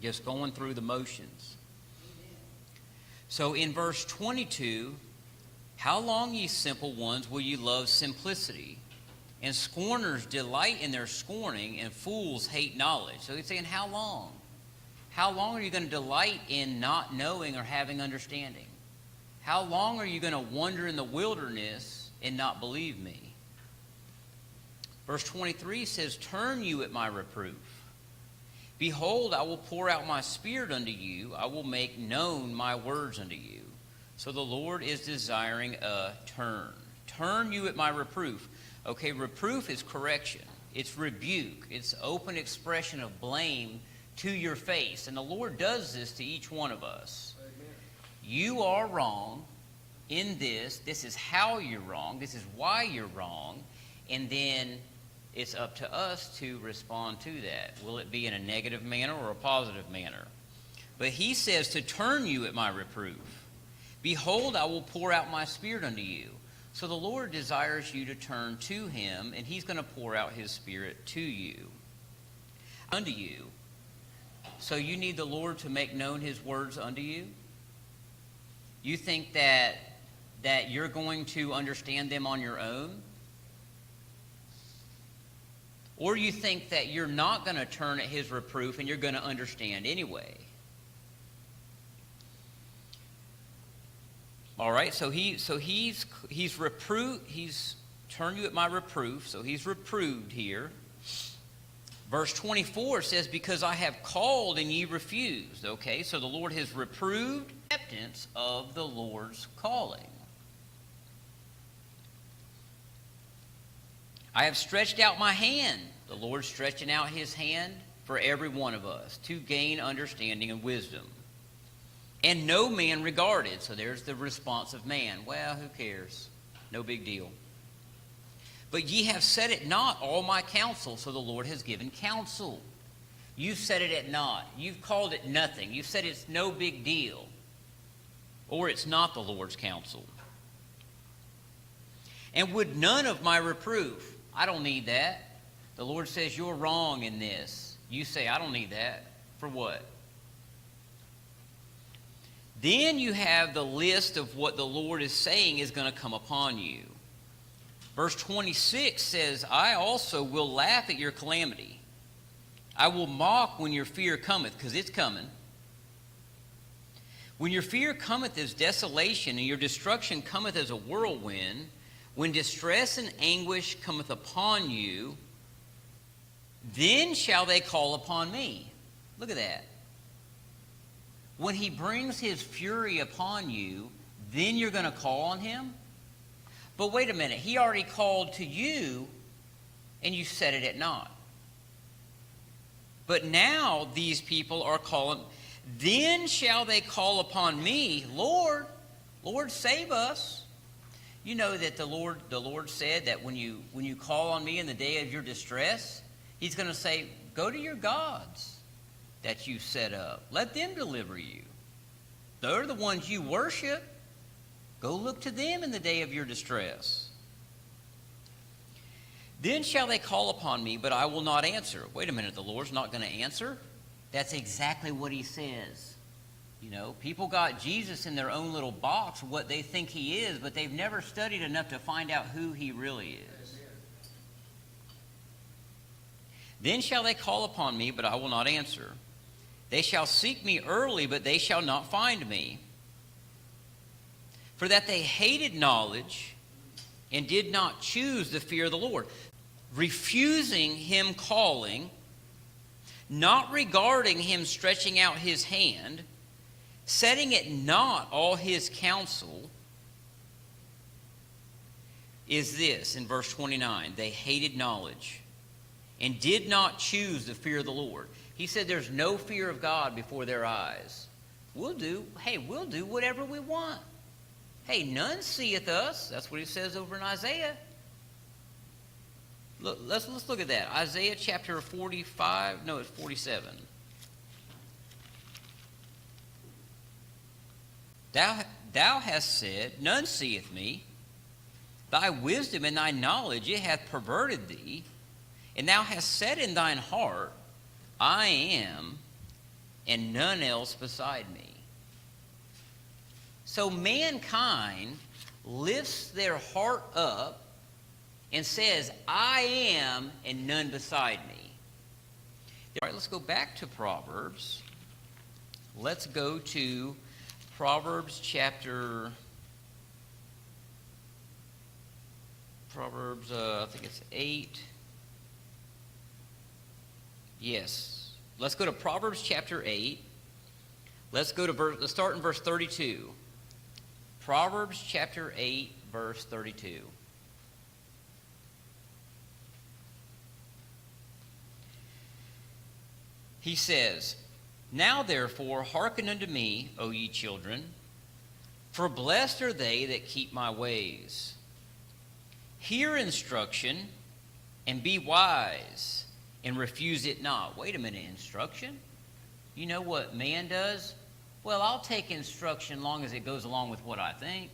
just going through the motions. So in verse 22, how long, ye simple ones, will ye love simplicity? And scorners delight in their scorning, and fools hate knowledge. So he's saying, how long? How long are you going to delight in not knowing or having understanding? How long are you going to wander in the wilderness and not believe me? Verse 23 says, turn you at my reproof. Behold, I will pour out my spirit unto you. I will make known my words unto you. So the Lord is desiring a turn. Turn you at my reproof. Okay, reproof is correction. It's rebuke. It's open expression of blame to your face. And the Lord does this to each one of us. Amen. You are wrong in this. This is how you're wrong. This is why you're wrong. And then it's up to us to respond to that. Will it be in a negative manner or a positive manner? But he says to turn you at my reproof. Behold, I will pour out my spirit unto you. So the Lord desires you to turn to him, and he's going to pour out his spirit to you, unto you. So you need the Lord to make known his words unto you? You think that you're going to understand them on your own? Or you think that you're not going to turn at his reproof and you're going to understand anyway? All right, so he's turned you at my reproof, so he's reproved here. Verse 24 says, because I have called and ye refused. Okay, so the Lord has reproved acceptance of the Lord's calling. I have stretched out my hand. The Lord's stretching out his hand for every one of us to gain understanding and wisdom. And no man regarded. So there's the response of man. Well, who cares? No big deal. But ye have set it not all my counsel. So the Lord has given counsel. You've set it at naught. You've called it nothing. You've said it's no big deal. Or it's not the Lord's counsel. And would none of my reproof. I don't need that. The Lord says you're wrong in this. You say, I don't need that. For what? Then you have the list of what the Lord is saying is going to come upon you. Verse 26 says, I also will laugh at your calamity. I will mock when your fear cometh, because it's coming. When your fear cometh as desolation, and your destruction cometh as a whirlwind, when distress and anguish cometh upon you, then shall they call upon me. Look at that. When he brings his fury upon you, then you're going to call on him? But wait a minute. He already called to you, and you set it at naught. But now these people are calling, then shall they call upon me, Lord, Lord, save us. You know that the Lord said that when you call on me in the day of your distress, he's going to say, go to your gods that you set up. Let them deliver you. They're the ones you worship. Go look to them in the day of your distress. Then shall they call upon me, but I will not answer. Wait a minute, the Lord's not going to answer? That's exactly what he says. You know, people got Jesus in their own little box, what they think he is, but they've never studied enough to find out who he really is. Then shall they call upon me, but I will not answer. They shall seek me early, but they shall not find me. For that they hated knowledge and did not choose the fear of the Lord, refusing him calling, not regarding him stretching out his hand, setting at naught all his counsel, is this, in verse 29, they hated knowledge and did not choose the fear of the Lord. He said there's no fear of God before their eyes. We'll do whatever we want. Hey, none seeth us. That's what he says over in Isaiah. Look, let's look at that. Isaiah chapter 45. No, it's 47. Thou hast said, none seeth me. Thy wisdom and thy knowledge, it hath perverted thee. And thou hast said in thine heart, I am and none else beside me. So mankind lifts their heart up and says, I am and none beside me. All right, let's go back to Proverbs. Let's go to Proverbs chapter... I think it's 8. Yes. Let's go to Proverbs chapter 8. Let's start in verse 32. Proverbs chapter 8, verse 32. He says, Now therefore hearken unto me, O ye children, for blessed are they that keep my ways. Hear instruction, and be wise, and refuse it not. Wait a minute, instruction? You know what man does? Well, I'll take instruction long as it goes along with what I think.